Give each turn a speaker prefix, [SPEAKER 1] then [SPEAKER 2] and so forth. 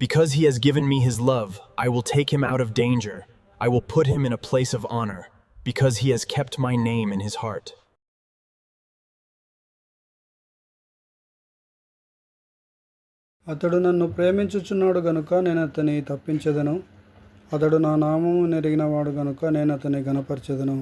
[SPEAKER 1] Because he has given me his love, I will take him out of danger. I will put him in a place of honor, because he has kept my name in his heart.
[SPEAKER 2] అతడు నన్ను ప్రేమించుచున్నాడు గనుక నేను అతని తప్పించెదను. అతడు నా నామము నెరిగినవాడు గనుక నేను అతని ఘనపరచెదను.